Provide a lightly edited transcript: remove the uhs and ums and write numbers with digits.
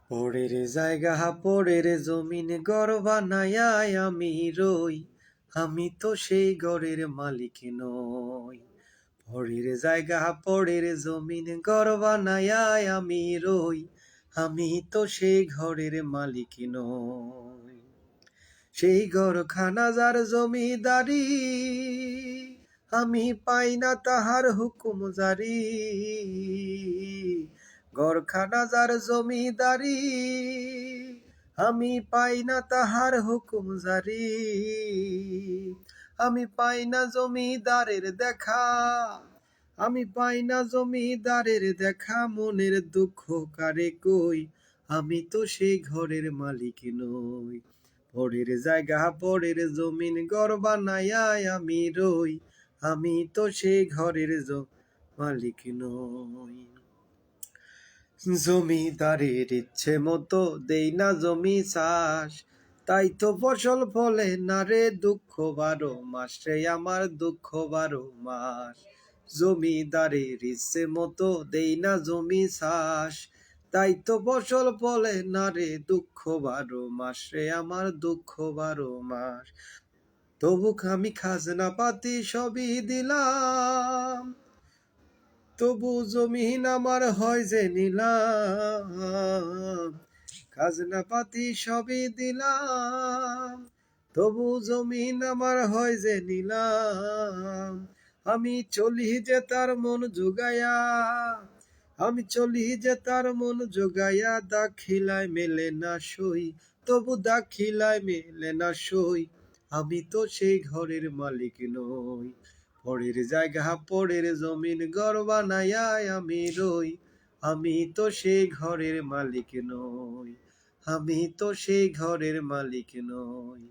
পরের জায়গা পরের জমিন ঘর বানায়া আমি রই, আমি তো সেই ঘরের মালিক নই। পরের জায়গা পরের জমিন ঘর বানায়া আমি রই, আমি তো সেই ঘরের মালিক নই। সেই ঘরখানা যার জমিদারি, আমি পাই না তাহার হুকুম জারি। ঘরখানা যার জমিদারি, আমি পাই না তাহার হুকুম জারি। আমি পাই না জমিদারের দেখা, আমি পাই না জমিদারের দেখা, মনের দুঃখ কারে কই, আমি তো সেই ঘরের মালিক নই। পরের জায়গা পরের জমিন ঘর বানায়া আমি রই, আমি তো সেই ঘরের মালিক নই। জমিদারের ইচ্ছে মতো দেই না জমি চাষ, তাই তো ফসল ফলে না রে, দুঃখ 12 মাস রে আমার, দুঃখ 12 মাস। জমিদারের ইচ্ছে মতো দেই না জমি চাষ, তাই তো ফসল ফলে না রে, দুঃখ 12 মাস রে আমার, দুঃখ 12 মাস। তবু আমি খাজনা পাতি সবই দিলাম, তবু জমিন আমার হয় যে নিলাম। খাজনা পাতি সবই দিলাম, তবু জমিন আমার হয় যে নিলাম। আমি চলি যে তার মন জোগায়া, আমি চলি যে তার মন জোগায়া, দাখিলায় মেলে না সই, তবু দাখিলায় মেলে না সই, আমি তো সেই ঘরের মালিক নই। পরের জায়গা পরের জমিন ঘর বানায়া আমি রই, আমি তো সেই ঘরের মালিক নই, আমি তো সেই ঘরের মালিক নই।